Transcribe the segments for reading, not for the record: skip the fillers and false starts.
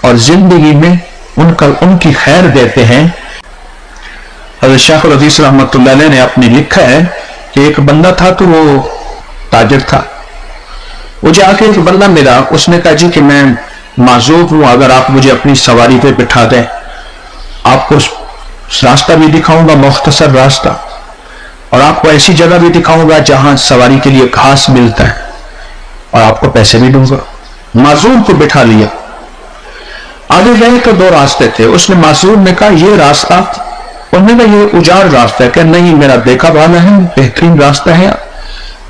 اور زندگی میں ان کی خیر دیتے ہیں. حضرت شیخ الحدیث رحمۃ اللہ علیہ نے اپنے لکھا ہے کہ ایک بندہ تھا تو وہ تاجر تھا. وہ جا کے ایک بندہ ملا, اس نے کہا جی کہ میں معذور ہوں, اگر آپ مجھے اپنی سواری پہ بٹھا دیں, آپ کو راستہ بھی دکھاؤں گا, مختصر راستہ, اور آپ کو ایسی جگہ بھی دکھاؤں گا جہاں سواری کے لیے گھاس ملتا ہے, اور آپ کو پیسے بھی دوں گا. معذور کو بٹھا لیا. آگے گئے تو دو راستے تھے. اس نے معذور نے کہا یہ راستہ, انہوں نے یہ اجاڑ راستہ ہے. کہ نہیں, میرا دیکھا بھالا ہے, بہترین راستہ ہے,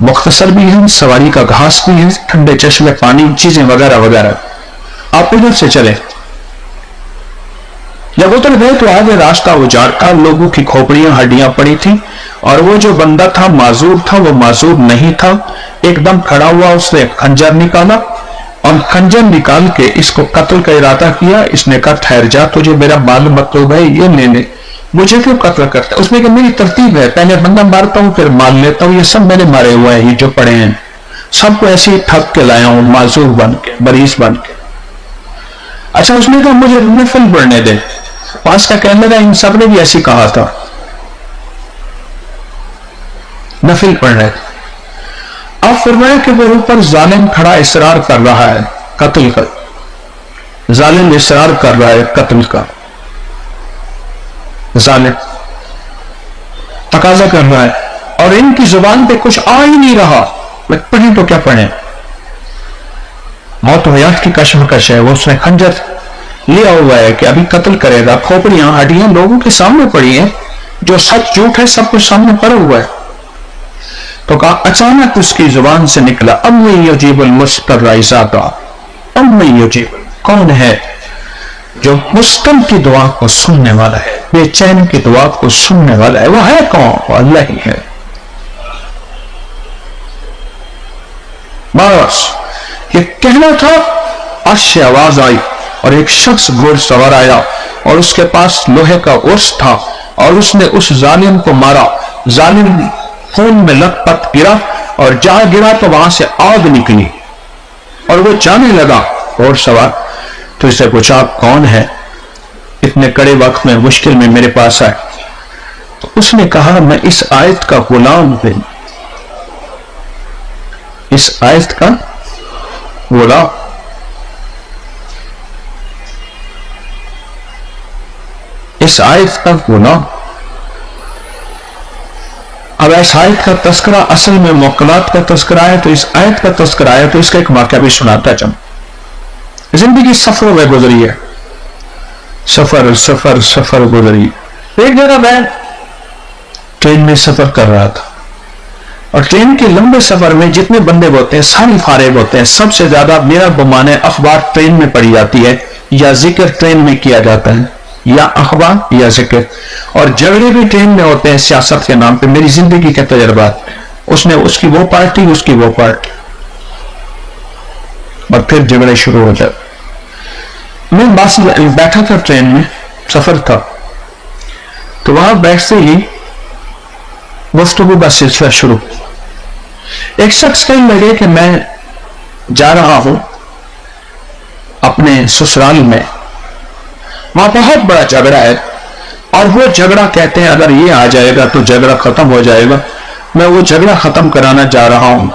مختصر بھی ہے, سواری کا گھاس بھی ہے, ٹھنڈے چشمے پانی, چیزیں وغیرہ وغیرہ, آپ ادھر سے چلے. جب ادھر گئے تو آگے راستہ اجاڑ کا, لوگوں کی کھوپڑیاں ہڈیاں پڑی تھی, اور وہ جو بندہ تھا معذور تھا, وہ معذور نہیں تھا. ایک دم کھڑا ہوا, اس نے خنجر نکالا, اور خنجر نکال کے اس کو قتل کا ارادہ کیا. اس نے کہا ٹھہر جا, تجھے میرا مال مطلوب ہے, یہ لے لے, مجھے کیوں قتل کرتا ہے؟ اس نے کہا میری ترتیب ہے, پہلے بندہ مارتا ہوں پھر مال لیتا ہوں, یہ سب میں نے مارے ہوا ہے, یہ جو پڑے ہیں سب کو ایسے ہی ٹھپ کے لایا ہوں, معذور بن کے, مریض بن کے. اچھا, اس نے کہا مجھے نفل پڑھنے دے. پاس کا کہنے لگا ان سب نے بھی ایسی کہا تھا, نفل پڑھنے دے. اب فرمایا کہ وہ اوپر ظالم کھڑا اصرار کر رہا ہے قتل کا, ظالم اصرار کر رہا ہے قتل کا, ظالم تقاضا کر رہا ہے, اور ان کی زبان پہ کچھ آ ہی نہیں رہا. پڑھیں تو کیا پڑھیں, موت و حیات کی کشمکش ہے. وہ اس نے خنجر لیا ہوا ہے کہ ابھی قتل کرے گا, کھوپڑیاں ہڈیاں لوگوں کے سامنے پڑی ہیں, جو سچ جھوٹ ہے سب کچھ سامنے پڑا ہوا ہے. تو کہا, اچانک اس کی زبان سے نکلا, اَمَّن یُجِیبُ الْمُضْطَرَّ اِذَا دَعَاهُ, اَمَّن یُجِیبُ, کون ہے جو مضطر کی دعا کو سننے والا ہے, بے چین کی دعا کو سننے والا ہے. وہ ہے کون؟ وہ اللہ ہی ہے. بس یہ کہنا تھا, عرش سے آواز آئی, اور ایک شخص گھوڑ سوار آیا, اور اس کے پاس لوہے کا عرص تھا, اور اس نے اس ظالم کو مارا. ظالم خون میں لت پت گرا, اور جہاں گرا تو وہاں سے آگ نکلی, اور وہ جانے لگا گھوڑ سوار. تو اسے پوچھا کون ہے, اتنے کڑے وقت میں مشکل میں میرے پاس آئے. تو اس نے کہا میں اس آیت کا غلام ہوں, اس آیت کا غلام. اس آیت کا غلام. اب اس آیت کا تذکرہ اصل میں موکلات کا تذکرہ ہے, تو اس آیت کا تذکرہ ہے, تو اس کا ایک واقعہ بھی سناتا چلوں. زندگی سفروں میں گزری ہے, سفر سفر سفر گزری. ایک جگہ میں ٹرین میں سفر کر رہا تھا, اور ٹرین کے لمبے سفر میں جتنے بندے ہوتے ہیں سارے فارغ ہوتے ہیں. سب سے زیادہ میرا گمان ہے اخبار ٹرین میں پڑھی جاتی ہے, یا ذکر ٹرین میں کیا جاتا ہے, یا اخبار یا ذکر. اور جھگڑے بھی ٹرین میں ہوتے ہیں سیاست کے نام پہ. میری زندگی کے تجربات, اس نے اس کی وہ پارٹی, اس کی وہ پارٹی, اور پھر جھگڑے شروع ہو جاتے. میں بس بیٹھا تھا ٹرین میں, سفر تھا, تو وہاں بیٹھتے ہی گفتگو کا سلسلہ شروع. ایک شخص کہنے لگے کہ میں جا رہا ہوں اپنے سسرال میں, وہاں بہت بڑا جھگڑا ہے, اور وہ جھگڑا کہتے ہیں اگر یہ آ جائے گا تو جھگڑا ختم ہو جائے گا. میں وہ جھگڑا ختم کرانا جا رہا ہوں.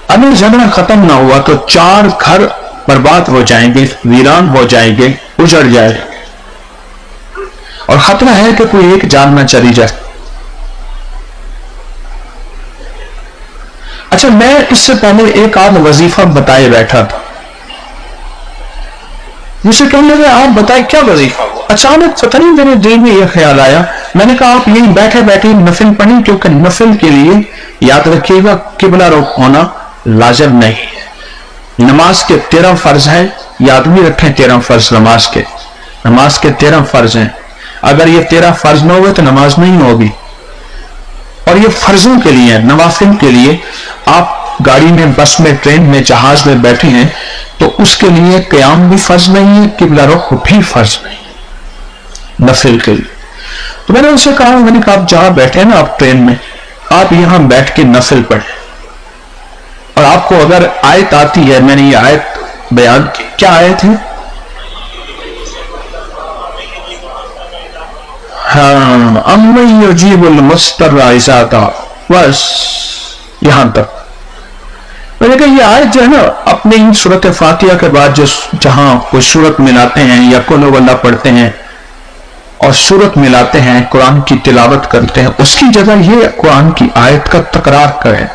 اگر جھگڑا ختم نہ ہوا تو 4 گھر برباد ہو جائیں گے, ویران ہو جائیں گے, اجڑ جائے گا, اور خطرہ ہے کہ کوئی ایک جان نہ چلی جائے. اچھا, میں اس سے پہلے ایک آدھ وظیفہ بتائے بیٹھا تھا. مجھے کہنے لگے آپ بتائیں کیا وظیفہ ہوا. اچانک پتہ نہیں میرے دل میں یہ خیال آیا. میں نے کہا آپ یہیں بیٹھے بیٹھے نفل پڑھیں, کیونکہ نفل کے لیے یاد رکھیے گا قبلہ رخ ہونا لازم نہیں ہے. نماز کے 13 فرض ہیں, یاد بھی رکھیں 13 فرض نماز کے. نماز کے 13 فرض ہیں. اگر یہ 13 فرض نہ ہوئے تو نماز نہیں ہوگی. اور یہ فرضوں کے لیے, نوافل کے لیے. آپ گاڑی میں, بس میں, ٹرین میں, جہاز میں بیٹھے ہیں تو اس کے لیے قیام بھی فرض نہیں ہے, قبلہ رخ بھی فرض نہیں ہے نفل کے لیے. تو میں نے اسے کہا, میں نے کہا آپ جہاں بیٹھے ہیں نا آپ ٹرین میں, آپ یہاں بیٹھ کے نفل پڑھیں, اور آپ کو اگر آیت آتی ہے, میں نے یہ آیت بیان کی. کیا آیت ہے؟ ہاں امن یجیب المضطر اذا دعا، بس یہاں تک میں نے کہا یہ آیت جو ہے نا اپنے ہی سورۃ فاتحہ کے بعد جہاں کوئی سورت ملاتے ہیں یا قل هو اللہ پڑھتے ہیں اور سورت ملاتے ہیں، قرآن کی تلاوت کرتے ہیں، اس کی جگہ یہ قرآن کی آیت کا تکرار کریں.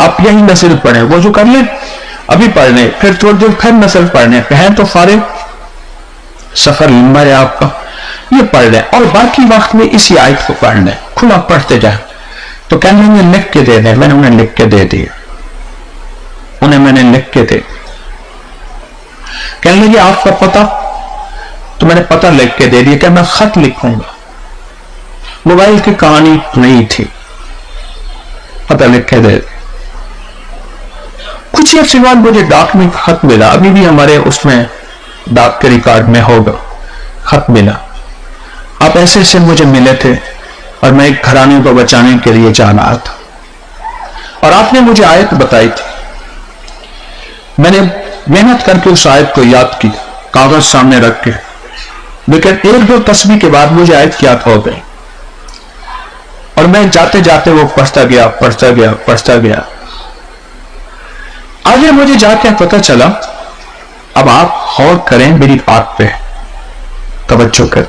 آپ یہی نسل پڑھیں، وضو کر لیں ابھی پڑھ لیں، پھر تھوڑی دیر پھر نسل پڑھنے ہیں تو فارغ، سفر لمبا ہے آپ کا، یہ پڑھ لیں اور باقی وقت میں اسی آیت کو پڑھ لیں، کھلا پڑھتے جائیں. تو کہنے لگے لکھ کے دے دیں، میں نے انہیں لکھ کے دے دی، انہیں میں نے لکھ کے دے. کہنے لگے آپ کا پتہ، تو میں نے پتہ لکھ کے دے دیا کہ میں خط لکھوں گا. موبائل کی کہانی نہیں تھی، پتہ لکھ کے دے. کچھ عرصے بعد مجھے ڈاک میں خط ملا، ابھی بھی ہمارے اس میں ڈاک کے ریکارڈ میں ہوگا، خط ملا. آپ ایسے سے مجھے ملے تھے اور میں ایک گھرانے کو بچانے کے لیے جا رہا تھا اور آپ نے مجھے آیت بتائی تھی. میں نے محنت کر کے اس آیت کو یاد کی، کاغذ سامنے رکھ کے، لیکن ایک دو تسبیح کے بعد مجھے آیت یاد ہو گئی اور میں جاتے جاتے وہ پڑھتا گیا. آگے مجھے جا کے پتہ چلا، اب آپ غور کریں میری بات پہ، توجہ کر.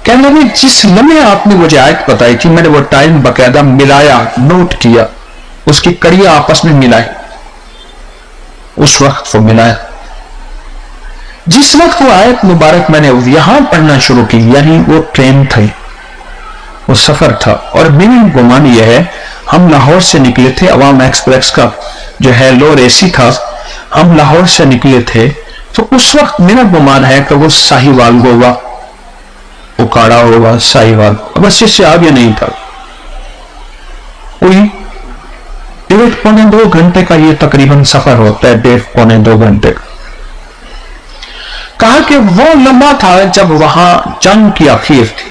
کہنے لگے جس لمحے آپ نے مجھے آیت بتائی تھی میں نے وہ ٹائم باقاعدہ ملایا، نوٹ کیا، اس کی کڑیاں آپس میں ملائی، اس وقت وہ ملایا جس وقت وہ آیت مبارک میں نے یہاں پڑھنا شروع کی، یعنی وہ ٹرین تھی، وہ سفر تھا. اور میری گمان یہ ہے ہم لاہور سے نکلے تھے، عوام ایکسپریس کا جو ہے لوور اے سی تھا، ہم لاہور سے نکلے تھے. تو اس وقت میرا گمان ہے کہ وہ ساہیوال ہوگا، اکاڑا ہوگا، ساہیوال، بس اس سے آگے نہیں تھا. کوئی 1.5-2 گھنٹے کا یہ تقریباً سفر ہوتا ہے، 1.5-2 گھنٹے کا. کہا کہ وہ لمحہ تھا جب وہاں جنگ کی آخر تھی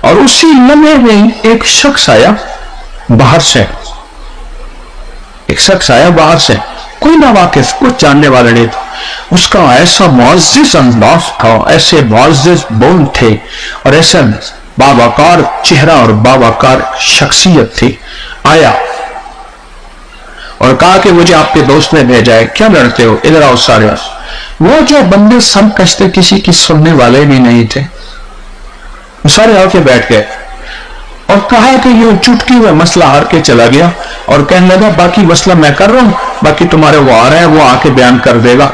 اور اسی لمحے میں ایک شخص آیا باہر سے، کوئی نہ واقف، کچھ جاننے والا نہیں تھا. اس کا ایسا معزز انداز تھا، ایسے معزز بول تھے اور ایسا باوقار چہرہ اور باوقار شخصیت تھی. آیا اور کہا کہ مجھے آپ کے دوست نے بھیجا ہے، کیا لڑتے ہو، ادھر آؤ سارے. وہ جو بندے سب کشتے کسی کی سننے والے بھی نہیں تھے، سارے آ کے بیٹھ گئے اور کہا کہ یہ چٹکی میں مسئلہ ہار کے چلا گیا اور کہنے لگا باقی مسئلہ میں کر رہا ہوں، باقی تمہارے وہ آ رہے ہیں، وہ آ کے بیان کر دے گا،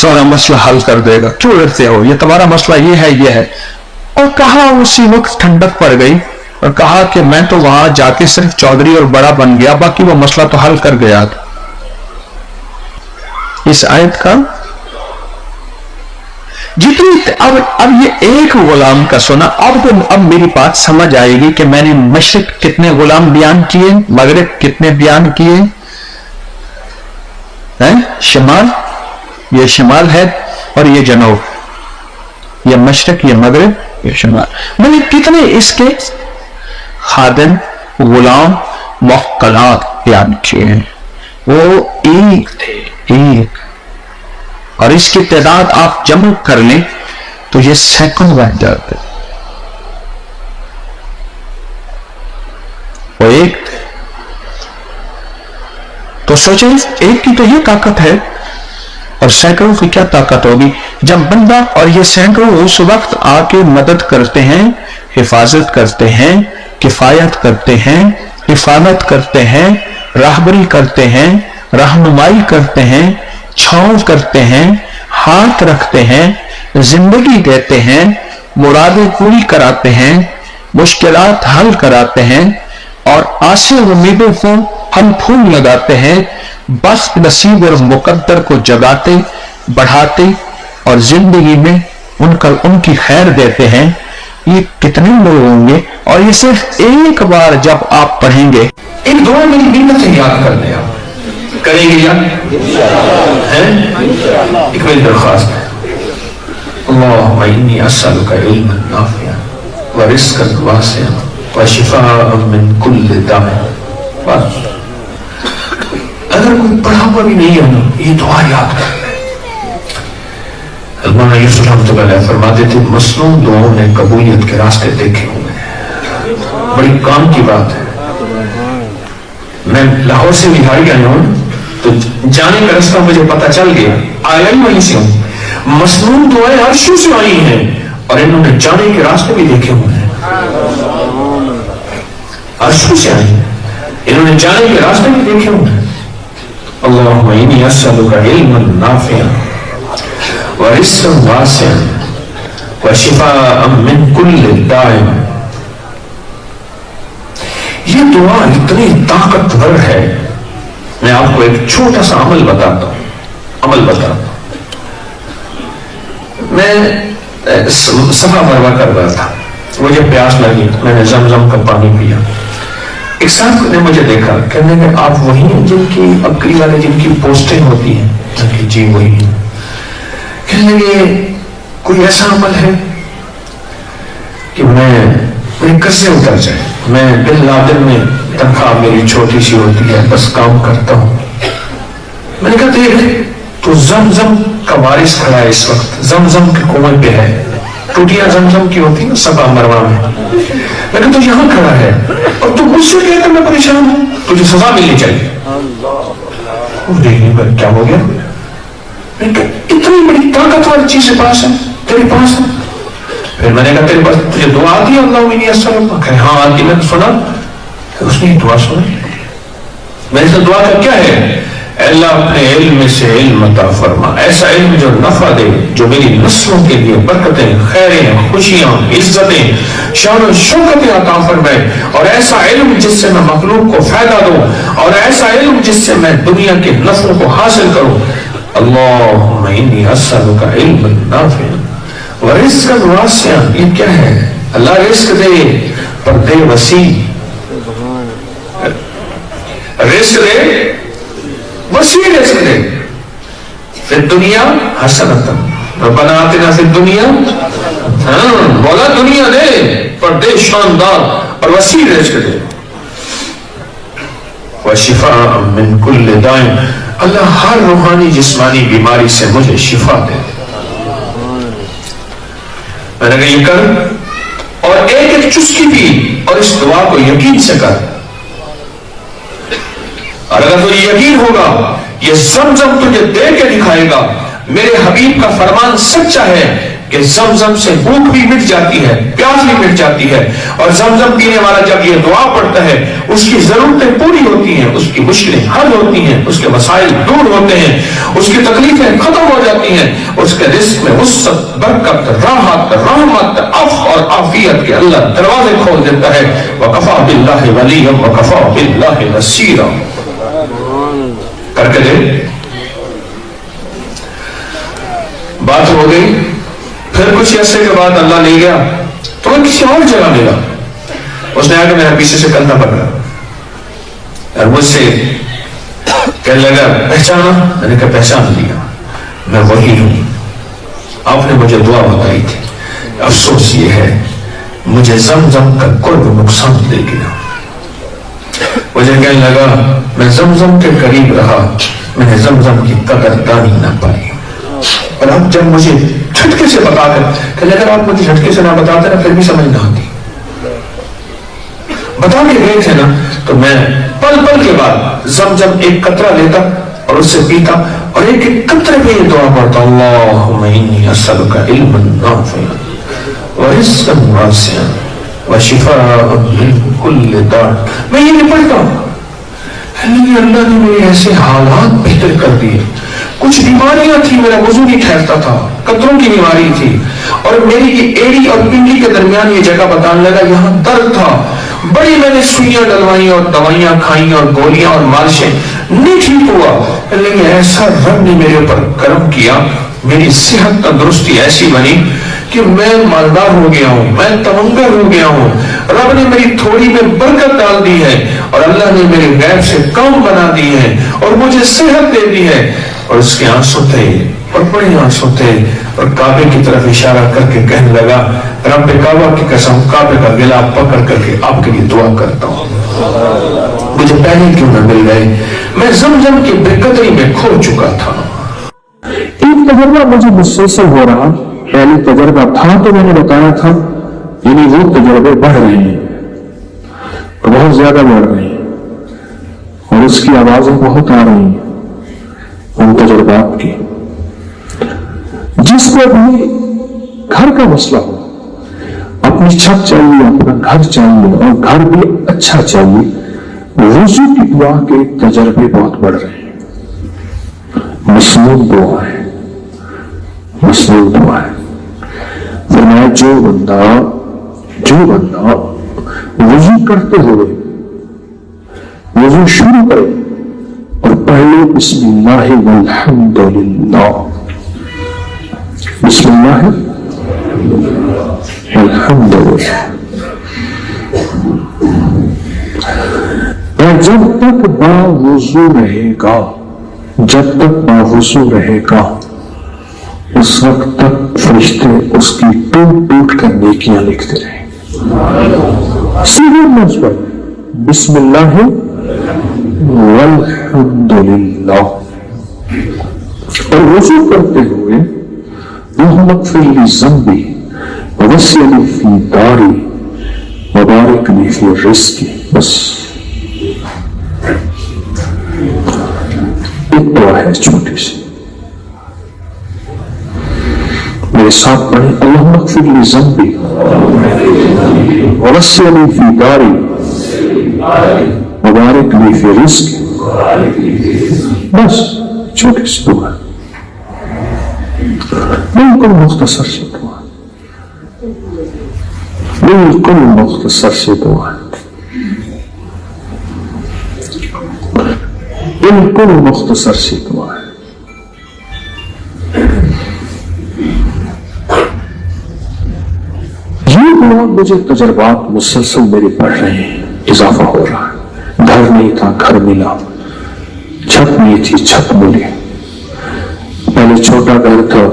سارا مسئلہ حل کر دے گا، کیوں ڈرتے ہو، یہ تمہارا مسئلہ یہ ہے. اور کہا اسی وقت ٹھنڈک پڑ گئی اور کہا کہ میں تو وہاں جا کے صرف چودھری اور بڑا بن گیا، باقی وہ مسئلہ تو حل کر گیا تھا. اس آیت کا جتنی اب یہ ایک غلام کا سنا، اب میری بات سمجھ آئے گی کہ میں نے مشرق کتنے غلام بیان کیے، مغرب کتنے بیان کیے، شمال، یہ شمال ہے اور یہ جنوب، یہ مشرق، یہ مغرب، یہ شمال. میں نے کتنے اس کے خادم، غلام، موکلات بیان کیے ہیں، وہ ایک تھے، ایک. اور اس کی تعداد آپ جمع کر لیں تو یہ سینکڑوں بن جاتے. وہ ایک تھے تو سوچیں ایک کی تو یہ طاقت ہے اور سینکڑوں کی کیا طاقت ہوگی جب بندہ، اور یہ سینکڑوں اس وقت آ کے مدد کرتے ہیں، حفاظت کرتے ہیں، کفایت کرتے ہیں، حفاظت کرتے ہیں، راہبری کرتے ہیں، رہنمائی کرتے ہیں، چھاؤں کرتے ہیں، ہاتھ رکھتے ہیں، زندگی دیتے ہیں، مرادیں پوری کراتے ہیں، مشکلات حل کراتے ہیں اور آسے امیدوں کو ہم پھول لگاتے ہیں، بس نصیب اور مقدر کو جگاتے، بڑھاتے اور زندگی میں ان کی خیر دیتے ہیں. یہ کتنے لوگ ہوں گے؟ اور یہ صرف ایک بار جب آپ پڑھیں گے، ان دعا میری بیمت سے یاد کر دیں، کریں گے یاد، ایک میری درخواست ہے، اللہم انی اسألک علما نافعا ورزقا واسعا وشفاء من کل داء. اگر کوئی پڑھا ہوا بھی نہیں ہے یہ دعا یاد کر. مولانا یوسف رحمۃ اللہ علیہ فرماتے تھے مصنون دعاؤں نے قبولیت کے راستے دیکھے ہوئے ہیں. بڑی کام کی بات ہے. میں لاہور سے بہاری آیا ہوں تو جانے کا راستہ مجھے پتا چل گیا, آیا ہی وہیں سے ہوں. مصنون دعائیں عرشوں سے آئی ہیں اور انہوں نے جانے کے راستے بھی دیکھے ہوئے ہیں. عرشوں سے آئی ہیں, انہوں نے جانے کے راستے بھی دیکھے ہوئے ہیں. اللہم انی اسألک علما نافعا ورزقا واسعا وشفاء من کل داء. یہ دعا اتنی طاقتور ہے. میں آپ کو ایک چھوٹا سا عمل بتاتا ہوں. میں صفا مروا کر رہا تھا, مجھے پیاس لگی, میں نے زمزم کا پانی پیا. ایک صاحب نے مجھے دیکھا, کہنے کہ آپ وہی ہیں جن کی اکری والے جن کی پوسٹیں ہوتی ہیں؟ کہ جی وہی ہیں. کہنے لگے کوئی ایسا عمل ہے کہ میں قرضے اتر جائے, میں بن لادن میں تنخواہ میری چھوٹی سی ہوتی ہے, بس کام کرتا ہوں. میں نے کہا دیکھ تو زمزم کا وارث کھڑا ہے اس وقت, زمزم کے کنویں پہ ہے, ٹوٹیاں زمزم کی ہوتی ہیں صفا مروا میں. میں کہا تو یہاں کھڑا ہے اور تو مجھ سے کہتا میں پریشان ہوں, تجھے سزا ملنی چاہیے. دیکھنے پر کیا ہو گیا؟ میں کہا اتنی بڑی طاقتور چیز پاس ہے تیرے پاس ہے. پھر میں نے کہا تیرے پاس تجھے دعا آتی ہے اللہ انی اسألک؟ کہ ہاں آتی. میں نے سنا, اس نے دعا سنی. میں نے دعا کا کیا ہے؟ اللہ اپنے علم سے علم عطا فرما, ایسا علم جو نفع دے, جو میری نسلوں کے لیے برکتیں, خیریں, خوشیاں, عزتیں, شان و شوکتیں عطا فرمائے, اور ایسا علم جس سے میں مخلوق کو فائدہ دوں, اور ایسا علم جس سے میں دنیا کے نفعوں کو حاصل کروں. اللہم انی اسألک علما نافعا ورزقا واسعا. یہ کیا ہے؟ اللہ رزق دے پر دے وسیع, رزق دے وسیع رزق دے. فی الدنیا حسنۃ ربنا آتنا فی الدنیا, ہاں بولا دنیا دے پر دے شاندار اور وسیع رزق دے. وشفاء من کل داء, اللہ ہر روحانی جسمانی بیماری سے مجھے شفا دے. میں نے کہا یہ کر اور ایک ایک چسکی پی اور اس دعا کو یقین سے کر. اور اگر تجھے یقین ہوگا یہ زمزم تجھے دے کے دکھائے گا. میرے حبیب کا فرمان سچا ہے کہ زمزم سے بھوک بھی مٹ جاتی ہے, پیاس بھی مٹ جاتی ہے, اور زمزم پینے والا جب یہ دعا پڑھتا ہے اس کی ضرورتیں پوری ہوتی ہیں, اس کی مشکلیں حل ہوتی ہیں, اس کے مسائل دور ہوتے ہیں, اس کی تکلیفیں ختم ہو جاتی ہیں, اس کے رزق میں وسعت, برکت, راحت, رحمت, عفو اور عافیت کے اللہ دروازے کھول دیتا ہے. وَكَفَى بِاللَّهِ وَلِيًّا وَكَفَى بِاللَّهِ نَصِيرًا. کر کے دے. بات ہو گئی. پھر کچھ عرصے کے بعد اللہ لے گیا تو میں کسی اور جگہ ملا. اس نے آ کے میرا پیچھے سے کندھا پکڑا اور مجھ سے کہنے لگا پہچانا؟ میں نے کہا پہچان لیا, میں وہی ہوں, آپ نے مجھے دعا بتائی تھی. افسوس یہ ہے مجھے زمزم کا قرب نقصان دے گیا. مجھے کہنے لگا میں زمزم کے قریب رہا, میں نے زمزم کی قدر دانی نہ پائی. اور اب جب مجھے جھٹکے سے بتا کر کہ اگر آپ مجھے جھٹکے سے نہ بتاتے نا پھر بھی سمجھ نہ آتی, بتا کے گئے تھے نا, تو میں پل پل کے بعد زمزم ایک قطرہ لیتا اور اس سے پیتا اور ایک ایک قطرے پہ یہ دعا پڑھتا, اللہم انی اسألک علما نافعا ورزقا واسعا وشفاء من کل داء. میں یہ نہیں پڑھتا ہوں. اللہ نے میرے ایسے حالات بہتر کر دیے. کچھ بیماریاں تھیں, میرا وضو نہیں ٹھہرتا تھا, قطروں کی بیماری تھی, اور میری یہ ایڑی اور پنڈلی کے درمیان یہ جگہ بتانے لگا یہاں درد تھا. بڑی میں نے سوئیاں ڈلوائی اور دوائیاں کھائیں اور گولیاں اور مالشیں, نہیں ٹھیک ہوا. لیکن ایسا رب نے میرے اوپر کرم کیا, میری صحت تندرستی ایسی بنی کہ میں مالدار ہو گیا ہوں, میں تمنگر ہو گیا ہوں. رب نے میری تھوڑی میں برکت ڈال دی ہے, اور اللہ نے میرے غیب سے کم بنا دی ہے, اور مجھے صحت دے دی ہے. اور اس کے آنسو تھے اور بڑے آنسو تھے, اور کعبے کی طرف اشارہ کر کے کہنے لگا رب کعبہ کی قسم کعبے کا گلا پکڑ کر کے آپ کے لیے دعا کرتا ہوں, مجھے پہلے کیوں نہ مل گئے, میں زمزم کی بے قدری میں کھو چکا تھا. تجربہ مجھے مسلسل ہو رہا، پہلے تجربہ تھا تو میں نے بتایا تھا، یعنی وہ تجربے بڑھ رہے ہیں، بہت زیادہ بڑھ رہے ہیں، اور اس کی آوازیں بہت آ رہی ہیں ان تجربات کی. جس کو بھی گھر کا مسئلہ ہو، اپنی چھت چاہیے، اپنا گھر چاہیے، اور گھر بھی اچھا چاہیے، وضو کی دعا کے تجربے بہت بڑھ رہے ہیں. مسنون دعا ہے، مسنون دعا ہے. فرمایا جو بندہ وضو کرتے ہوئے وضو شروع کرے اور پہلے بسم اللہ والحمدللہ، بسم اللہ والحمدللہ، اور جب تک باوضو رہے گا، جب تک باوضو رہے گا، اس وقت تک فرشتے اس کی ٹوٹ ٹوٹ کر نیکیاں لکھتے رہیں. سیدھے لفظ پر بسم اللہ والحمدللہ، اور وضو کرتے ہوئے اللہم اغفر لی ذنبی ووسع لی فی داری وبارک لی فی رزقی. بس ایک دعا ہے چھوٹی سی، میرے ساتھ پڑھیں. اللہم اغفر لی ذنبی ووسع لی فی داری وبارک لی فی رزقی. بس چھوٹی سی دعا، بالکل مختصر سی دعا، بالکل مختصر سی دعا، بالکل مختصر سی دعا ہے. یہ دعا مجھے تجربات مسلسل میرے بڑھ رہے ہیں، اضافہ ہو رہا ہے. گھر نہیں تھا، گھر ملا، چھت نہیں تھی، چھت ملی. پہلے چھوٹا گھر تھا،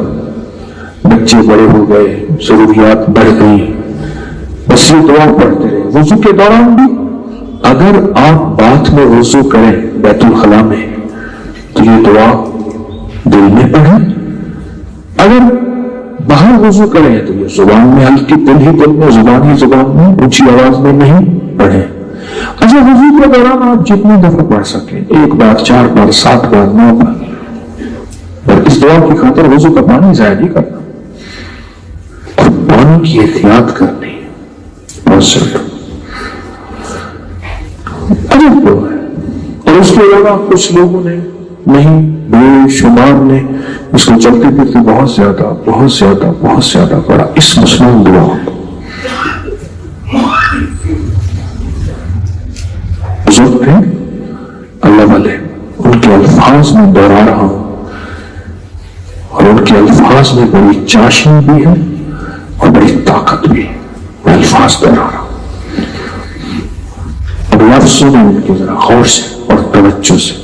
بچے بڑے ہو گئے، ضروریات بڑھ گئی. بس یہ دعا پڑھتے رہے. وضو کے دوران بھی اگر آپ باتھ میں وضو کریں بیت الخلاء میں تو یہ دعا دل میں پڑھیں. اگر باہر وضو کریں تو یہ زبان میں، ہلکی دل ہی دل میں، زبانی زبان میں، اونچی آواز میں نہیں پڑھیں. اچھا وضو کے دوران آپ جتنی دفعہ پڑھ سکیں، 1 بار، 4 بار، 7 بار، 9 بار، اور اس دعا کی خاطر وضو کا پانی ضائع نہیں کرنا اور پانی کی احتیاط کرنی ہے. بہت ضرور عجب دعا ہے. اور اس کے علاوہ کچھ لوگوں نے نہیں، بے شمار نے اس کو چلتے پھرتے بہت زیادہ بہت زیادہ بہت زیادہ پڑھا. اس مسلم دعا بزرگ تھے اللہ والے، ان کے الفاظ میں دوہرا رہا ہوں، اور ان کے الفاظ میں بڑی چاشنی بھی ہے اور بڑی طاقت بھی ہے. میں الفاظ دوہرا رہا ہوں، اب لفظوں میں ان کے ذرا غور سے اور توجہ سے.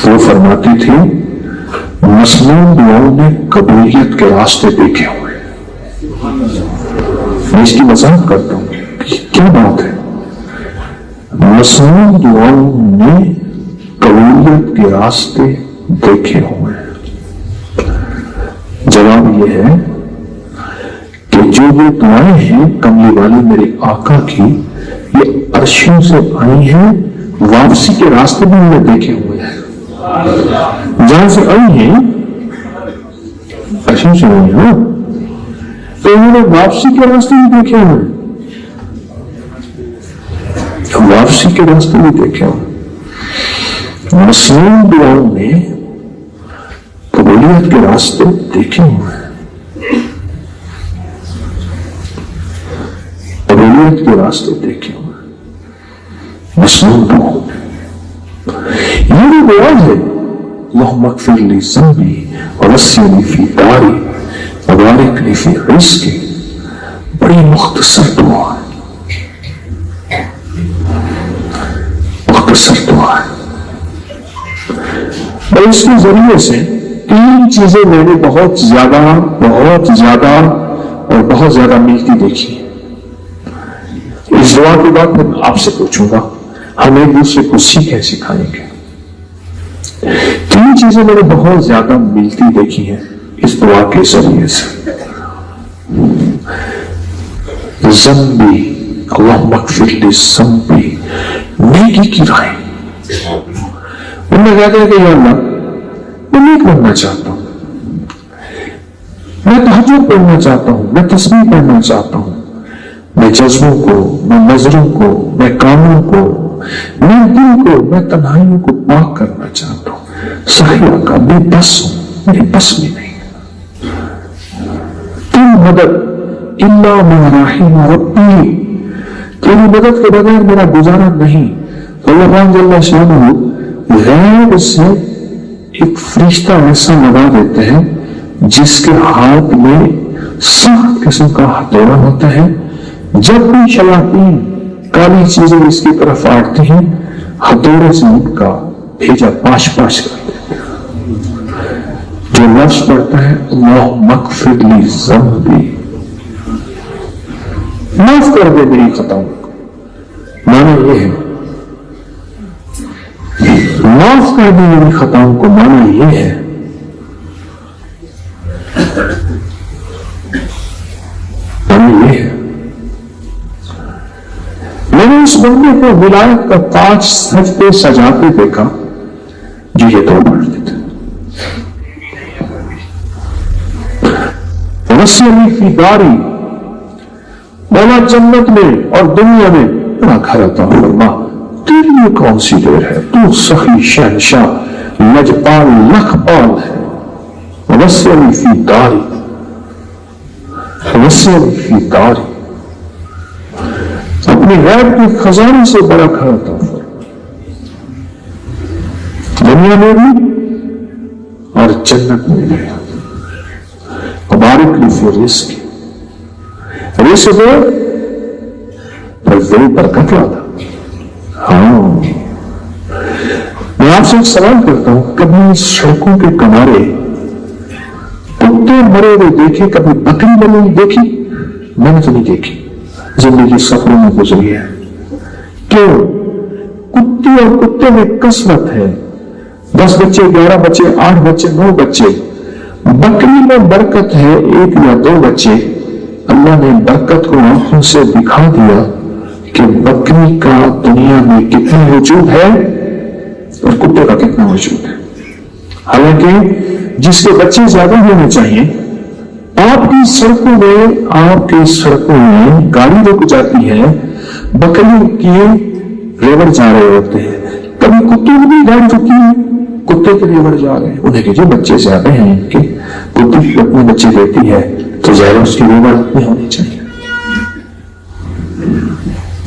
وہ فرماتی تھی مسنون دعاؤں نے قبولیت کے راستے دیکھے ہوئے. میں اس کی وضاحت کرتا ہوں کہ کیا بات ہے. مسنون دعاؤں نے قبولیت کے راستے دیکھے ہوئے. جواب یہ ہے کہ جو یہ دعائیں ہیں کملی والے میرے آقا کی، یہ عرشوں سے آئی ہیں، واپسی کے راستے بھی انہوں نے دیکھے ہوئے ہیں. جہاں سے آئی ہیں عرشوں سے آئی ہیں تو انہوں نے واپسی کے راستے بھی دیکھے ہوئے ہیں. واپسی کے راستے بھی دیکھے ہوئے. مسلم دعاؤں نے قبولیت کے راستے دیکھے ہوئے ہیں، قبولیت کے راستے دیکھے ہوئے ہیں. مسلم دعاؤں نے یہ بھی دعا ہے اللہم اغفر لی ذنبی ووسع لی فی داری وبارک لی فی رزقی. بڑی مختصر دعا ہے، مختصر دعا ہے. اور اس کے ذریعے سے 3 چیزیں میں نے بہت زیادہ اور بہت زیادہ ملتی دیکھی. اس دعا کے بعد میں آپ سے پوچھوں گا ہم ایک دوسرے کو سیکھیں سکھائیں گے. تین چیزیں میں نے بہت زیادہ ملتی دیکھی ہیں اس دعا کے ذریعے سے. ذنبی اللہم اغفر لی ذنبی، نیکی کی راہیں. ان میں کہتے ہیں کہ یا اللہ میں نیک بننا چاہتا ہوں، میں تہجد پڑھنا چاہتا ہوں، میں تسبیح پڑھنا چاہتا ہوں، میں جذبوں کو، میں نظروں کو، میں کاموں کو، میں دل کو، میں تنہائیوں کو پاک کرنا چاہتا ہوں. صحیح آقا میں بس ہوں، میری بس میں نہیں. تیری مدد الا من رحم ربی، تیری مدد کے بغیر میرا گزارا نہیں. اللہ جل شانہ غیر سے ایک فرشتہ ایسا لگا دیتے ہیں جس کے ہاتھ میں سخت قسم کا ہتھوڑا ہوتا ہے. جب بھی شیاطین کالی چیزیں اس کی طرف آٹتی ہیں ہتھوڑے سے ان کا بھیجا پاش پاش کر دیتے ہیں. جو لفظ پڑھتا ہے اللہم اغفر لی ذنبی، معاف کر دے میری خطاؤں کو، معنی یہ ہے معاف کر دے میری خطاؤں کو، معنی یہ ہے میں نے اس بندے کو ولایت کا تاج سج پہ سجاتے دیکھا جو یہ دو پڑھتے تھے. وسیع فی داری، مولا جنت میں اور دنیا میں بڑا گھر عطا فرما. تیری لیے کون سی دیر ہے، تو سخی شہنشاہ لجپال لکھپال ہے. وسیع فی داری، وسیع فی داری، اپنے غیب کے خزانے سے بڑا گھر عطا فرما، دنیا میں بھی اور جنت میں بھی. مبارک لی فی رزق، رزق دے پر دل برکت والا. ہاں میں آپ سے ایک سوال کرتا ہوں، کبھی سڑکوں کے کنارے کتے مرے ہوئے دیکھے، کبھی بکری مری ہوئی دیکھی؟ میں نے تو نہیں دیکھی، زندگی سفروں میں گزری ہے. کیوں؟ کتے اور کتے میں کثرت ہے، 10 بچے، 11 بچے، 8 بچے، 9 بچے. بکری میں برکت ہے 1 یا 2 بچے. اللہ نے برکت کو آنکھوں سے دکھا دیا کہ بکری کا دنیا میں کتنا وجود ہے اور کتے کا کتنا وجود ہے. حالانکہ جس کے بچے زیادہ ہونے چاہیے، آپ کی سڑکوں میں گاڑی رک جاتی ہے، بکری کی ریوڑ جا رہے ہوتے ہیں. کبھی کتوں کی بھی گاڑی رکی ہے، کتے کے ریوڑ جا رہے ہیں. انہیں کہ جو بچے زیادہ ہیں ان کے، کتے اپنے بچے دیتی ہے تو ظاہر اس کی ریوڑ اتنے ہونی چاہیے،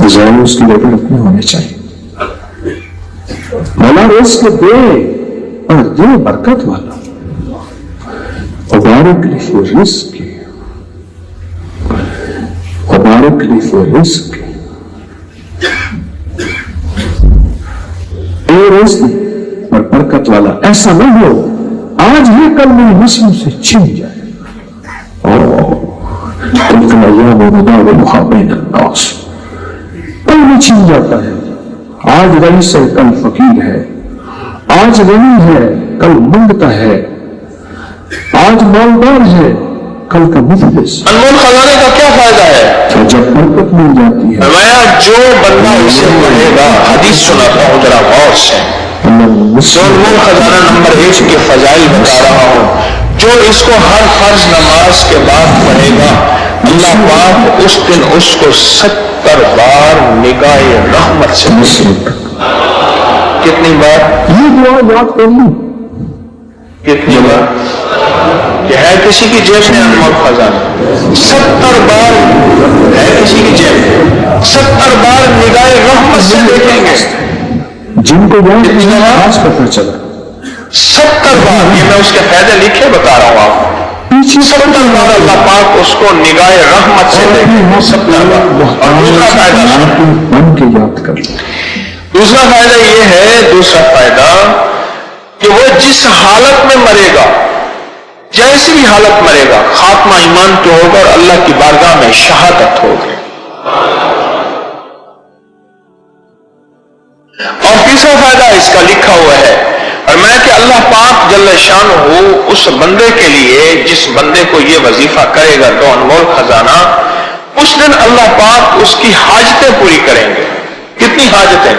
ظاہر اس کی ریوڑ اتنے ہونے چاہیے. مولا رزق دے اور دے برکت والا. مبارک لی فی رزق، مبارک لی فی رزق، اے رزق اور برکت والا. ایسا نہ ہو آج ہی کل میری نسلوں سے چھن جائے. تلک الایام نداولها بین الناس، پل میں چھن جاتا ہے. آج رئیس ہے کل فقیر ہے، آج غنی ہے کل منگتا ہے، آج مالدار ہے کل کا مفلس. انمول خزانے کا کیا فائدہ ہے؟ تو جب برکت مل جاتی ہے، فرمایا جو بندہ اسے پڑھے گا، حدیث سناتا ہوں ذرا غور سے، جو انمول خزانہ نمبر 1 کے فضائل بتا رہا ہوں، جو اس کو ہر فرض نماز کے بعد پڑھے گا، اللہ پاک اس دن اس کو 70 بار نگاہ رحمت سے دیکھے. کتنی بار؟ یہ دعا یاد کر لوں. کتنی بار؟ کہ ہے کسی کی جیب میں انمول خزانہ 70 بار ہے کسی کی جیب میں، 70 بار نگاہ رحمت سے دیکھیں گے. جن کو یاد نہیں آج پتہ چلا 70 بار. یہ میں اس کے فائدے لکھے بتا رہا ہوں آپ کو. 70 بار اللہ پاک اس کو نگاہ رحمت سے دیکھیں. 70 بار. اور دوسرا فائدہ، بن کے یاد کر. دوسرا فائدہ یہ ہے، دوسرا فائدہ کہ وہ جس حالت میں مرے گا، جیسی بھی حالت مرے گا، خاتمہ ایمان پہ ہوگا اور اللہ کی بارگاہ میں شہادت ہوگی. اور تیسرا فائدہ اس کا لکھا ہوا ہے، اور میں کہ اللہ اللہ پاک جل شان ہو اس بندے کے لیے جس بندے کو یہ وظیفہ کرے گا تو انمول خزانہ، اس دن اللہ پاک اس کی حاجتیں پوری کریں گے. کتنی حاجتیں؟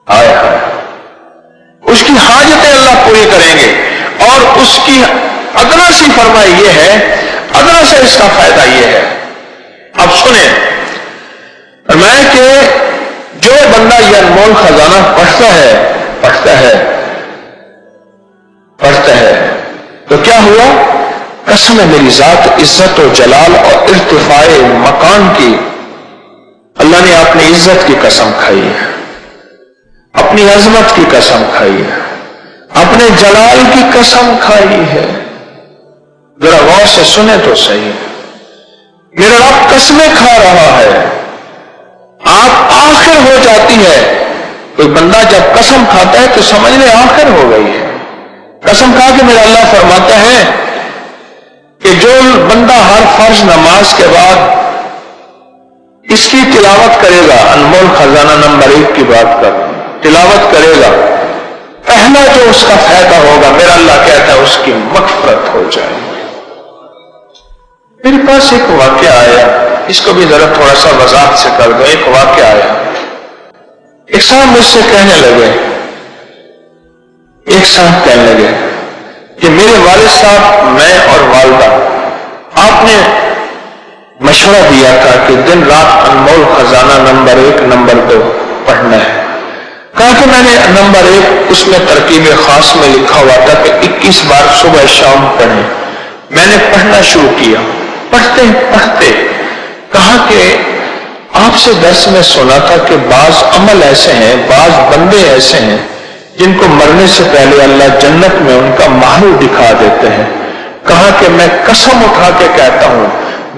آئے ہائے، اس کی حاجتیں اللہ پوری کریں گے. اور اس کی ادنا سی فرمائی یہ ہے، ادنا سے اس کا فائدہ یہ ہے. اب سنیں، فرمایا کہ جو بندہ یہ انمول خزانہ پڑھتا ہے تو کیا ہوا؟ قسم ہے میری ذات عزت و جلال اور ارتفاع مکان کی، اللہ نے اپنی عزت کی قسم کھائی ہے، اپنی عظمت کی قسم کھائی ہے، اپنے جلال کی قسم کھائی ہے. ذرا غور سے سنیں تو صحیح، میرا رب قسمیں کھا رہا ہے. آپ آخر ہو جاتی ہے، کوئی بندہ جب قسم کھاتا ہے تو سمجھ لے آخر ہو گئی ہے. قسم کھا کے میرا اللہ فرماتا ہے کہ جو بندہ ہر فرض نماز کے بعد اس کی تلاوت کرے گا، انمول خزانہ نمبر 1 کی بات کر، تلاوت کرے گا، پہلا جو اس کا فائدہ ہوگا، میرا اللہ کہتا ہے اس کی مغفرت ہو جائے گی. میرے پاس ایک واقعہ آیا، اس کو بھی ذرا تھوڑا سا وضاحت سے کر دو. ایک واقعہ آیا، ایک صاحب مجھ سے کہنے لگے کہ میرے والد صاحب، میں اور والدہ، آپ نے مشورہ دیا تھا کہ دن رات انمول خزانہ نمبر 1 نمبر 2 پڑھنا ہے. کہا کہ میں نے نمبر 1 اس میں ترکیب خاص میں لکھا ہوا تھا کہ 21 بار صبح شام پڑھیں. میں نے پڑھنا شروع کیا، پڑھتے کہا کہ آپ سے درس میں سنا تھا کہ بعض عمل ایسے ہیں، بعض بندے ایسے ہیں جن کو مرنے سے پہلے اللہ جنت میں ان کا محل دکھا دیتے ہیں. کہا کہ میں قسم اٹھا کے کہتا ہوں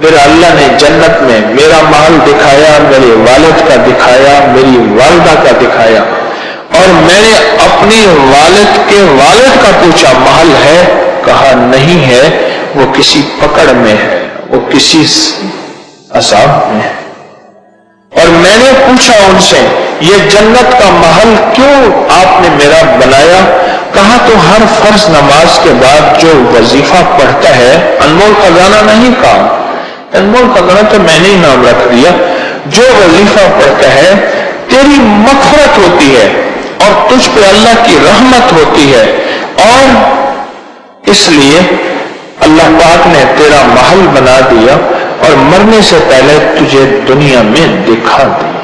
میرا اللہ نے جنت میں میرا محل دکھایا، میرے والد کا دکھایا، میری والدہ کا دکھایا، اور میں نے اپنی والد کے والد کا پوچھا محل ہے؟ کہا نہیں ہے، وہ کسی پکڑ میں ہے، وہ کسی عذاب میں ہے. اور میں نے پوچھا ان سے یہ جنت کا محل کیوں آپ نے میرا بنایا؟ کہا تو ہر فرض نماز کے بعد جو وظیفہ پڑھتا ہے، انمول خزانہ نہیں کہا، انمول خزانہ تو میں نے ہی نام رکھ دیا، جو وظیفہ پڑھتا ہے تیری مغفرت ہوتی ہے اور تجھ پہ اللہ کی رحمت ہوتی ہے، اور اس لیے اللہ پاک نے تیرا محل بنا دیا اور مرنے سے پہلے تجھے دنیا میں دکھا دیا.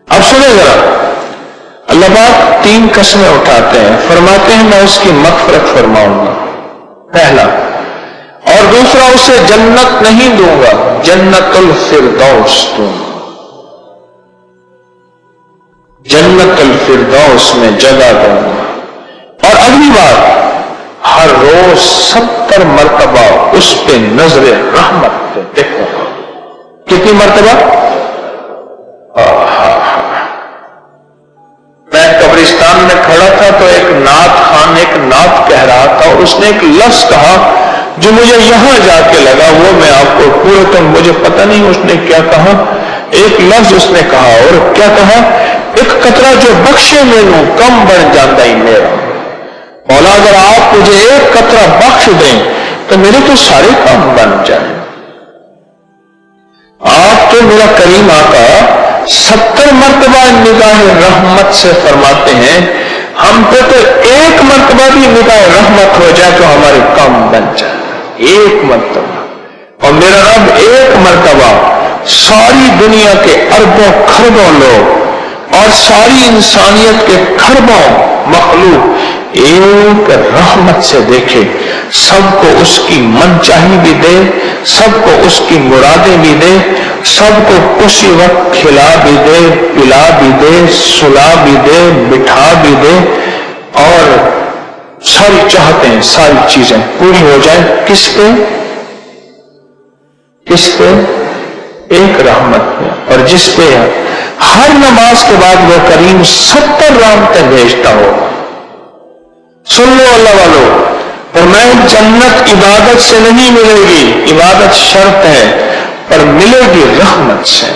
اب سنیں ذرا، اللہ پاک 3 قسمیں اٹھاتے ہیں، فرماتے ہیں میں اس کی مغفرت فرماؤں گا، پہلا، اور دوسرا اسے جنت نہیں دوں گا، جنت الفردوس دوں گا، جنت الفردوس میں جگہ دوں گا. اور اگلی بات، ہر روز 70 مرتبہ اس پہ نظر رحمت دیکھوں گا. کتنی مرتبہ؟ میں قبرستان میں کھڑا تھا تو ایک نعت خان ایک نعت کہہ رہا تھا، اور اس نے ایک لفظ کہا جو مجھے یہاں جا کے لگا، وہ میں آپ کو پورے تو مجھے پتہ نہیں اس نے کیا کہا. ایک لفظ اس نے کہا، اور کیا کہا؟ ایک قطرہ جو بخشے میں کم بن جاتا ہی میرا. مولا اگر آپ مجھے ایک قطرہ بخش دیں تو میرے تو سارے کام بن جائیں. آپ تو میرا کریم آقا 70 مرتبہ نگاہ رحمت سے فرماتے ہیں، ہم پہ تو ایک مرتبہ بھی نگاہ رحمت ہو جائے تو ہمارے کام بن جائے. ایک مرتبہ، اور میرا رب ایک مرتبہ ساری دنیا کے اربوں خربوں لوگ اور ساری انسانیت کے خربوں مخلوق ایک رحمت سے دیکھے، سب کو اس کی من چاہی بھی دے، سب کو اس کی مرادیں بھی دے، سب کو اسی وقت کھلا بھی دے، پلا بھی دے، سلا بھی دے، بٹھا بھی دے، اور ساری چاہتیں ساری چیزیں پوری ہو جائیں. کس پہ؟ کس پہ؟ ایک رحمت پہ. اور جس پہ ہر نماز کے بعد وہ کریم 70 رحمتیں بھیجتا ہو. سن لو اللہ والو، فرمایا جنت عبادت سے نہیں ملے گی، عبادت شرط ہے، پر ملے گی رحمت سے.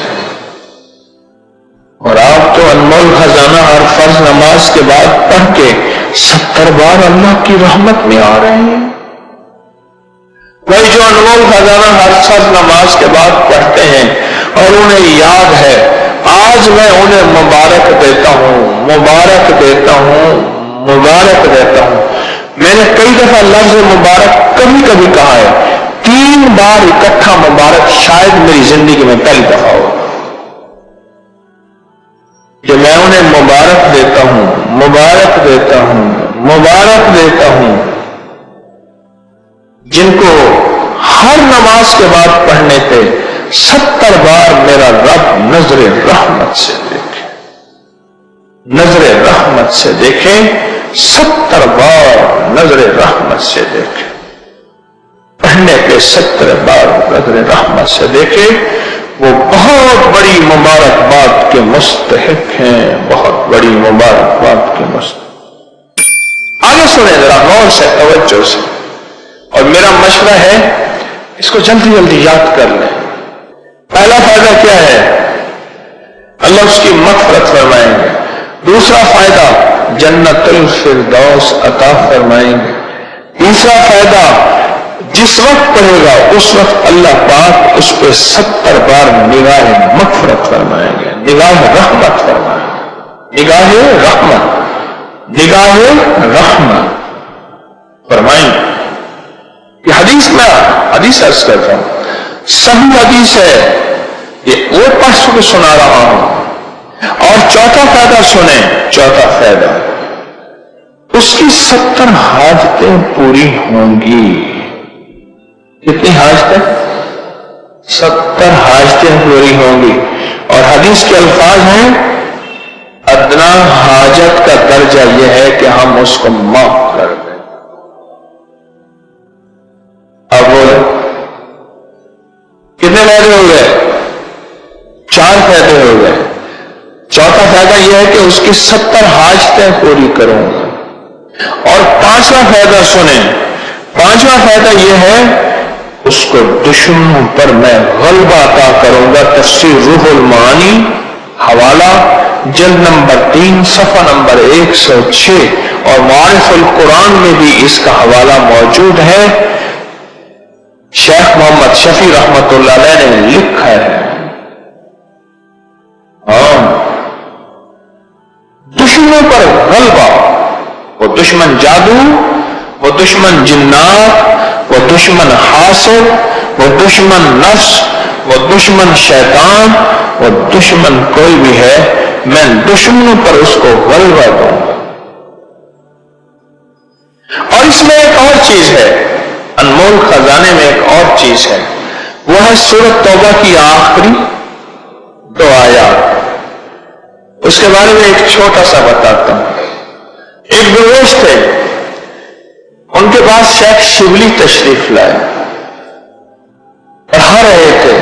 اور آپ تو انمول خزانہ ہر فرض نماز کے بعد پڑھ کے 70 بار اللہ کی رحمت میں آ رہے ہیں. بھائی جو انمول خزانہ ہر فرض نماز کے بعد پڑھتے ہیں اور انہیں یاد ہے، آج میں انہیں مبارک دیتا ہوں، مبارک دیتا ہوں، مبارک دیتا ہوں. میں نے کئی دفعہ لفظ مبارک کبھی کبھی کہا ہے، 3 بار اکٹھا مبارک شاید میری زندگی میں پہلی دفعہ ہو کہ میں انہیں مبارک دیتا ہوں، مبارک دیتا ہوں، مبارک دیتا ہوں، جن کو ہر نماز کے بعد پڑھنے پہ 70 بار میرا رب نظر رحمت سے دیکھے، نظر رحمت سے دیکھے، 70 بار نظر رحمت سے دیکھے، پڑھنے پہ 70 بار نظر رحمت سے دیکھے. وہ بہت بڑی مبارکباد کے مستحق ہیں، بہت بڑی مبارکباد کے مستحق. آگے سنیں ذرا غور سے، توجہ سے، اور میرا مشورہ ہے اس کو جلدی جلدی یاد کر لیں. پہلا فائدہ کیا ہے؟ اللہ اس کی مغفرت فرمائیں گے. دوسرا فائدہ جنت الفردوس عطا فرمائیں گے. تیسرا فائدہ جس وقت پڑھے گا اس وقت اللہ پاک اس پہ 70 بار نگاہ مغفرت فرمائیں گے، نگاہ رحمت فرمائیں گے، نگاہ رحمت، نگاہ رحمت فرمائیں گے. یہ حدیث میں حدیث عرض کرتا ہوں، صحیح حدیث ہے، یہ وہ پڑھ کے سنا رہا ہوں. اور چوتھا فائدہ سنیں، چوتھا فائدہ اس کی 70 حاجتیں پوری ہوں گی. کتنی حاجتیں؟ 70 حاجتیں پوری ہوں گی. اور حدیث کے الفاظ ہیں، ادنا حاجت کا درجہ یہ ہے کہ ہم اس کو معاف کر دیں. اب بولے کتنے فائدے ہو گئے؟ 4 فائدے ہو گئے. چوتھا فائدہ یہ ہے کہ اس کی 70 حاجتیں پوری کروں گا. اور 5واں فائدہ سنیں، 5واں فائدہ یہ ہے اس کو دشمنوں پر میں غلبہ عطا کروں گا. تفسیر روح المعانی حوالہ جلد نمبر 3 صفحہ نمبر 106 اور معارف القرآن میں بھی اس کا حوالہ موجود ہے. شیخ محمد شفیع رحمت اللہ علیہ نے لکھا ہے. دشمنوں پر غلبہ، وہ دشمن جادو، وہ دشمن جنات، وہ دشمن حاسد، وہ دشمن نفس، وہ دشمن شیطان، وہ دشمن کوئی بھی ہے، میں دشمنوں پر اس کو غلبہ دوں گا. اور اس میں ایک اور چیز ہے، انمول خزانے میں ایک اور چیز ہے، وہ ہے سورۃ توبہ کی آخری 2 آیات. اس کے بارے میں ایک چھوٹا سا بتاتا ہوں. ایک درویش تھے، ان کے پاس شیخ شبلی تشریف لائے، پڑھا رہے تھے،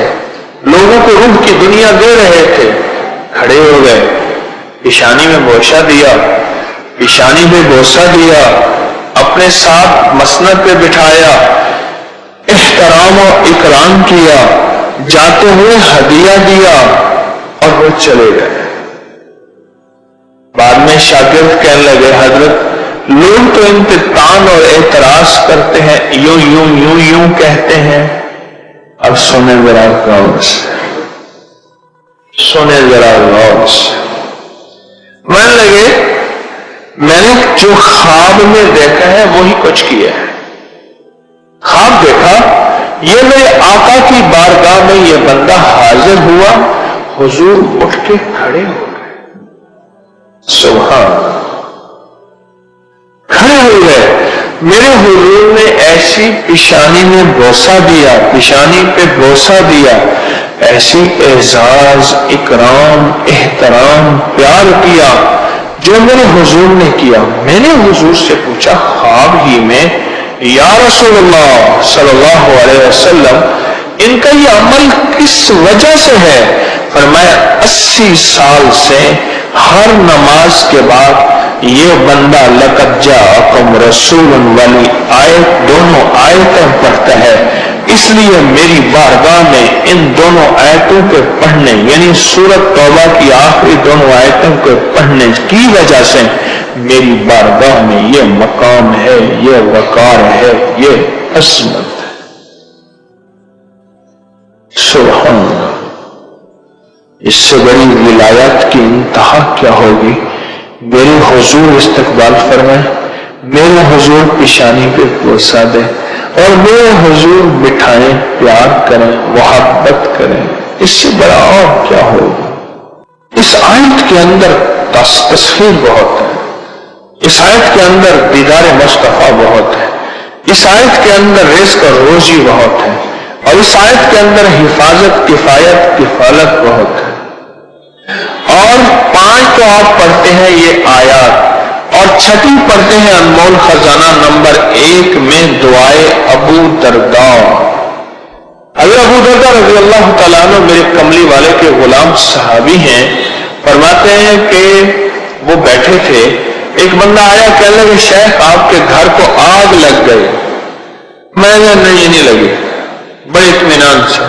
لوگوں کو روح کی دنیا دے رہے تھے. کھڑے ہو گئے، پیشانی میں بوسہ دیا، پیشانی پہ بوسہ دیا، اپنے ساتھ مسند پہ بٹھایا، احترام و اکرام کیا، جاتے ہوئے ہدیہ دیا اور وہ چلے گئے. بعد میں شاگرد کہنے لگے، حضرت لوگ تو ان پہ تان اور اعتراض کرتے ہیں، یوں یوں یوں یوں کہتے ہیں. اب سنیں ذرا غور سے، سنیں ذرا غور سے. من لگے میں نے جو خواب میں دیکھا ہے وہی کچھ کیا ہے. خواب دیکھا، یہ میرے آقا کی بارگاہ میں یہ بندہ حاضر ہوا، حضور اٹھ کے کھڑے ہو گئے. سبحان، کھڑے ہو گئے. میرے حضور نے ایسی پیشانی میں بوسہ دیا، پیشانی پہ بوسہ دیا، ایسی اعزاز، اکرام، احترام، پیار کیا جو میرے حضور نے کیا. میں نے حضور سے پوچھا خواب ہی میں، یا رسول اللہ صلی اللہ علیہ وسلم، ان کا یہ عمل کس وجہ سے ہے؟ فرمایا 80 سال سے ہر نماز کے بعد یہ بندہ لقد جاءکم رسول والی آیت، دونوں آیتیں پڑھتا ہے. اس لیے میری بارگاہ میں ان دونوں آیتوں کے پڑھنے یعنی سورۃ توبہ کی آخری دونوں آیتوں کے پڑھنے کی وجہ سے میری بارگاہ میں یہ مقام ہے، یہ وقار ہے، یہ عظمت ہے۔ سبحان اللہ، اس سے بڑی ولایت کی انتہا کیا ہوگی؟ میرے حضور استقبال فرمائے، میرے حضور پیشانی پہ بوسہ دے اور میرے حضور بٹھائیں، پیار کریں، محبت کریں، اس سے بڑا اور کیا ہوگا؟ اس آیت کے اندر تصویر بہت ہے، اس آیت کے اندر دیدار مصطفیٰ بہت ہے، اس آیت کے اندر رزق اور روزی بہت ہے، اور اس آیت کے اندر حفاظت، کفایت، کفالت بہت ہے۔ اور 5 تو آپ پڑھتے ہیں یہ آیات، اور 6 پڑھتے ہیں انمول خزانہ نمبر 1 میں دعائے ابو درداء۔ حضرت ابو درداء رضی اللہ تعالیٰ عنہ میرے کملی والے کے غلام صحابی ہیں، فرماتے ہیں کہ وہ بیٹھے تھے، ایک بندہ آیا، کہنے لگے شیخ آپ کے گھر کو آگ لگ گئی۔ میں نے نہیں لگی، بڑے اطمینان سے۔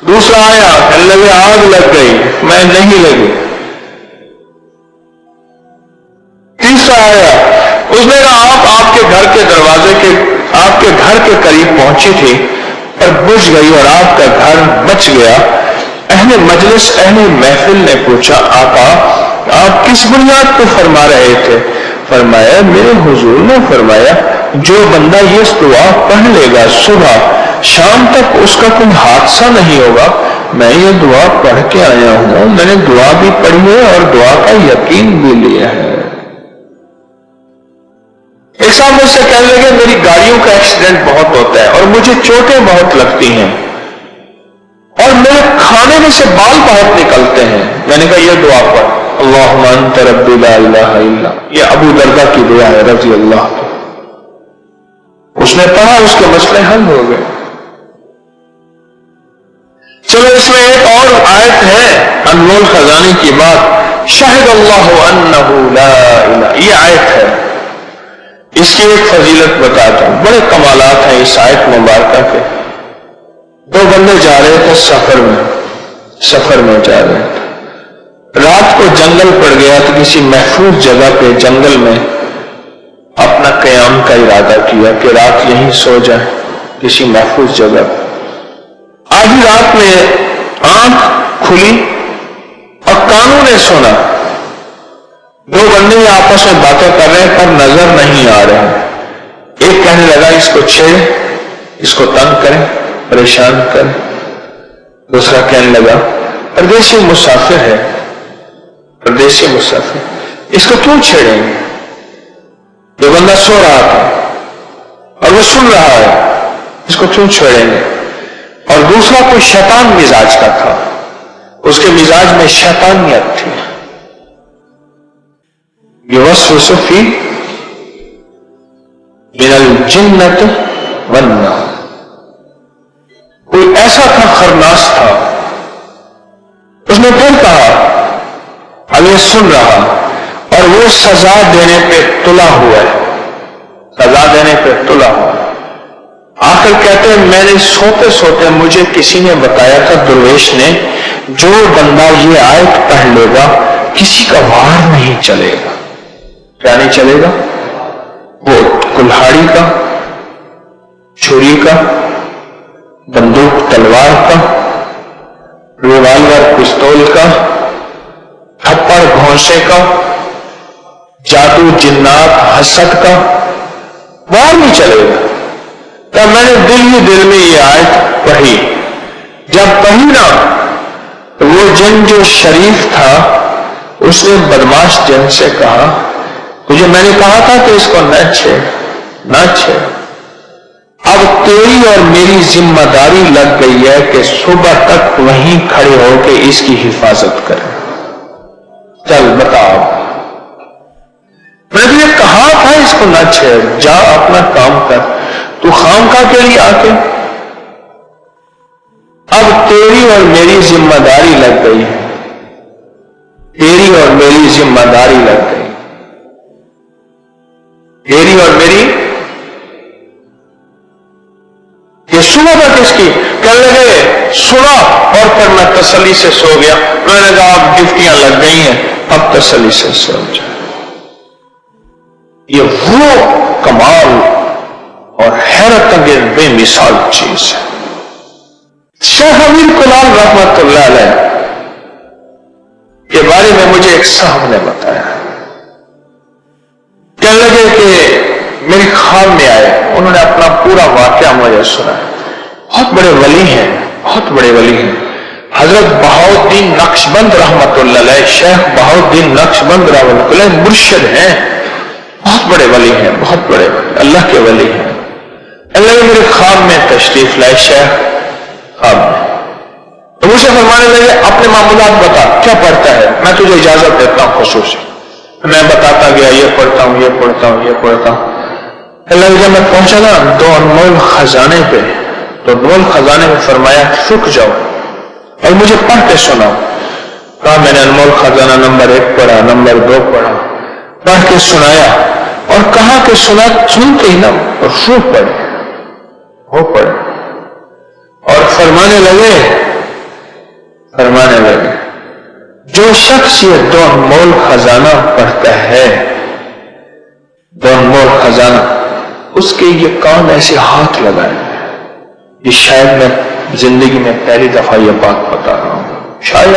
دوسرا آیا، کہنے لگے آگ لگ گئی، میں نہیں لگی۔ تیسرا آیا، اس نے کہا آپ کے گھر کے دروازے کے آپ کے گھر کے قریب پہنچی تھی اور بجھ گئی اور آپ کا گھر بچ گیا۔ اہل مجلس، اہل محفل نے پوچھا آقا آپ کس بنیاد پہ فرما رہے تھے؟ فرمایا میرے حضور نے فرمایا جو بندہ یہ دعا پڑھ لے گا صبح شام تک اس کا کوئی حادثہ نہیں ہوگا۔ میں یہ دعا پڑھ کے آیا ہوں، میں نے دعا بھی پڑھی ہے اور دعا کا یقین بھی لیا ہے۔ ایک صاحب مجھ سے کہنے لگے میری گاڑیوں کا ایکسیڈنٹ بہت ہوتا ہے اور مجھے چوٹیں بہت لگتی ہیں اور میرے کھانے میں سے بال بہت نکلتے ہیں۔ میں نے کہا یہ دعا پڑھ، اللہم انت ربی لا الہ الا، یہ ابو درداء کی دعا ہے رضی اللہ عنہ۔ اس نے پڑھا، اس کے مسئلے حل ہو گئے۔ چلو اس میں ایک اور آیت ہے انمول خزانے کی بات، شہد اللہ انہ لا الہ، یہ آیت ہے، اس کی ایک فضیلت بتاتا ہوں، بڑے کمالات ہیں اس آیت مبارکہ کے۔ 2 بندے جا رہے تھے سفر میں جا رہے تھے، رات کو جنگل پڑ گیا تو کسی محفوظ جگہ پہ جنگل میں اپنا قیام کا ارادہ کیا کہ رات یہیں سو جائیں کسی محفوظ جگہ پہ۔ آدھی رات میں آنکھ کھلی اور کانوں نے سنا 2 بندے آپس میں باتیں کر رہے ہیں پر نظر نہیں آ رہے ہیں۔ ایک کہنے لگا اس کو چھیڑیں، اس کو تنگ کریں، پریشان کریں۔ دوسرا کہنے لگا پردیسی مسافر ہے، پردیسی مسافر، اس کو کیوں چھیڑیں گے؟ یہ بندہ سو رہا تھا اور وہ سن رہا ہے، اس کو کیوں چھیڑیں گے؟ اور دوسرا کوئی شیطان مزاج کا تھا، اس کے مزاج میں شیطانیت تھی، یوسوس فی من الجنۃ والناس، کوئی ایسا تھا خرناس تھا۔ اس نے پھر کہا، اب یہ سن رہا اور وہ سزا دینے پہ تلا ہوا ہے، سزا دینے پہ تلا ہوا ہے۔ آخر کہتے ہیں میں نے سوتے سوتے مجھے کسی نے بتایا تھا، درویش نے، جو بندہ یہ آیت پڑھ لے گا کسی کا وار نہیں چلے گا۔ کیا نہیں چلے گا؟ وہ کلہاڑی کا، چھری کا، بندوق تلوار کا، ریوالور پستول کا، تھپڑ گھونسے کا، جادو جنات حسد کا وار نہیں چلے گا۔ تب میں نے دل میں یہ آیت پڑھی، جب پڑھی نا تو وہ جن جو شریف تھا اس نے بدماش جن سے کہا مجھے، میں نے کہا تھا کہ اس کو نہ چھیڑ، اب تیری اور میری ذمہ داری لگ گئی ہے کہ صبح تک وہیں کھڑے ہو کے اس کی حفاظت کریں۔ چل بتاؤ، میں نے کہا تھا اس کو نہ چھیڑ، جا اپنا کام کر، تو خامخواہ کے لیے آ کے اب تیری اور میری ذمہ داری لگ گئی ہے، تیری اور میری ذمہ داری لگ گئی، تیری اور میری، کہ صبح تک اس کی کی. کہنے لگے سنا اور پھر میں تسلی سے سو گیا. میں نے کہا اب ڈیوٹیاں لگ گئی ہیں, اب تسلی سے سو جائے. یہ وہ کمال اور حیرت انگیز بے مثال چیز ہے. شیخ امیر کلال رحمت اللہ علیہ کے بارے میں مجھے ایک صاحب نے بتایا. کہنے لگے کہ میرے خواب میں آئے, انہوں نے اپنا پورا واقعہ مجھے سنا. بہت بڑے ولی ہیں, بہت بڑے ولی ہیں. حضرت بہاؤالدین نقشبند رحمت اللہ علیہ, شیخ بہاؤالدین نقشبند رحمت اللہ علیہ مرشد ہیں, بہت بڑے ولی ہیں, بہت بڑے ولی, اللہ کے ولی ہیں. اللہ میرے خواب میں تشریف لائے شیخ, خواب میں تو مجھے فرمانے لگے اپنے معمولات بتا, کیا پڑھتا ہے, میں تجھے اجازت دیتا ہوں خصوصی. میں بتاتا گیا, یہ پڑھتا ہوں, یہ پڑھتا ہوں, یہ پڑھتا ہوں. اللہ جب میں پہنچا نا دو انمول خزانے پہ, تو انمول خزانے میں فرمایا رک جاؤ اور مجھے پڑھ کے سناؤ. کہا میں نے انمول خزانہ نمبر 1 پڑھا, نمبر 2 پڑھا, پڑھ کے سنایا اور کہا کہ سنتے ہی نا روح پڑے, وہ پڑے. اور فرمانے لگے جو شخص یہ دو انمول خزانہ پڑھتا ہے, دو انمول خزانہ, اس کے یہ کان ایسے ہاتھ لگائے. یہ شاید میں زندگی میں پہلی دفعہ یہ بات بتا رہا ہوں, شاید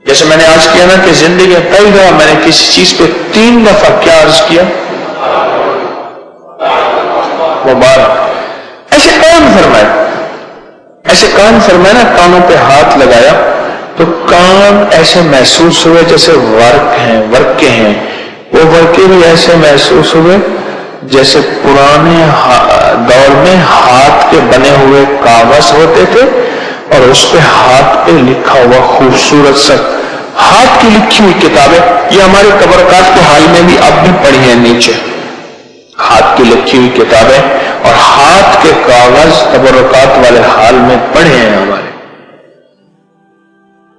جیسے میں نے آج کیا نا کہ زندگی میں پہلی دفعہ میں نے کسی چیز پہ 3 دفعہ کیا عرض کیا, مبارک. ایسے کان فرمایا نا, کانوں پہ ہاتھ لگایا تو کان ایسے محسوس ہوئے جیسے ورقے ہیں. وہ ورقے بھی ایسے محسوس ہوئے جیسے پرانے دور میں ہاتھ کے بنے ہوئے کاغذ ہوتے تھے اور اس پہ ہاتھ پہ لکھا ہوا خوبصورت سا ہاتھ کی لکھی ہوئی کتابیں. یہ ہمارے تبرکات کے حال میں بھی اب بھی پڑھی ہیں نیچے, ہاتھ کی لکھی ہوئی کتابیں اور ہاتھ کے کاغذ تبرکات والے حال میں پڑھے ہیں ہمارے.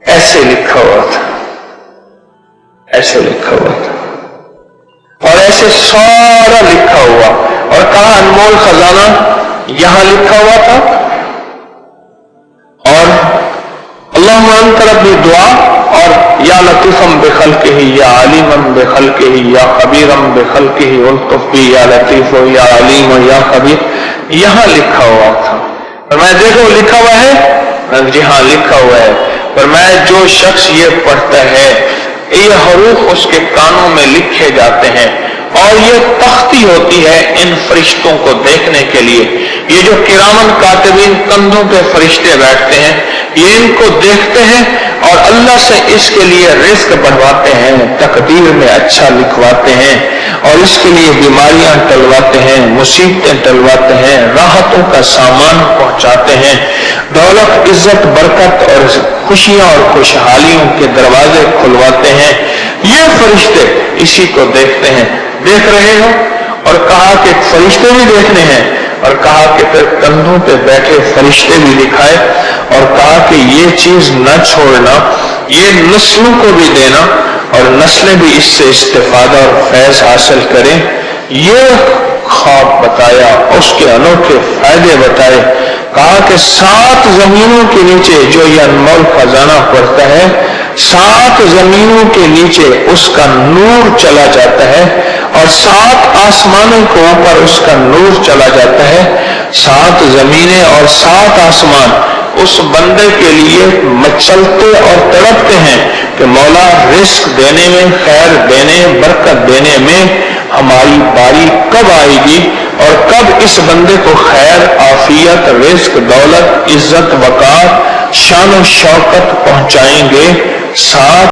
ایسے لکھا ہوا تھا, ایسے لکھا ہوا تھا اور ایسے سارا لکھا ہوا. اور کہا انمول خزانہ یہاں لکھا ہوا تھا اور اللہم انت ربی دعا اور یا لطیفم بخلقہ یا علیمم بخلقہ یا خبیرم بخلقہ الطف بی یا لطیف یا علیم یا خبیر, یہاں لکھا ہوا تھا. اور میں دیکھو لکھا ہوا ہے, جی ہاں لکھا ہوا ہے. اور میں جو شخص یہ پڑھتا ہے یہ حروف اس کے کانوں میں لکھے جاتے ہیں اور یہ تختی ہوتی ہے ان فرشتوں کو دیکھنے کے لیے. یہ جو کرامن کاتبین کندھوں پہ فرشتے بیٹھتے ہیں یہ ان کو دیکھتے ہیں اور اللہ سے اس کے لیے رزق بڑھواتے ہیں, تقدیر میں اچھا لکھواتے ہیں اور اس کے لیے بیماریاں ٹلواتے ہیں, مصیبتیں ٹلواتے ہیں, راحتوں کا سامان پہنچاتے ہیں, دولت عزت برکت اور خوشیاں اور خوشحالیوں کے دروازے کھلواتے ہیں. یہ فرشتے اسی کو دیکھتے ہیں. دیکھ رہے ہو اور کہا کہ فرشتے بھی دیکھنے ہیں اور کہا کہ پھر کندھوں پہ بیٹھے فرشتے بھی دکھائے اور کہا کہ یہ چیز نہ چھوڑنا, یہ نسلوں کو بھی دینا اور نسلیں بھی اس سے استفادہ اور فیض حاصل کریں. یہ خواب بتایا, اس کے انوکھے فائدے بتائے. کہا کہ 7 زمینوں کے نیچے جو یہ انمول خزانہ پڑھتا ہے 7 زمینوں کے نیچے اس کا نور چلا جاتا ہے اور 7 آسمانوں کے اوپر اس کا نور چلا جاتا ہے. 7 زمینیں اور 7 آسمان اس بندے کے لیے مچلتے اور تڑپتے ہیں کہ مولا رزق دینے میں, خیر دینے, برکت دینے میں ہماری باری کب آئے گی اور کب اس بندے کو خیر, عافیت, رزق, دولت, عزت, وقار, شان و شوکت پہنچائیں گے. 7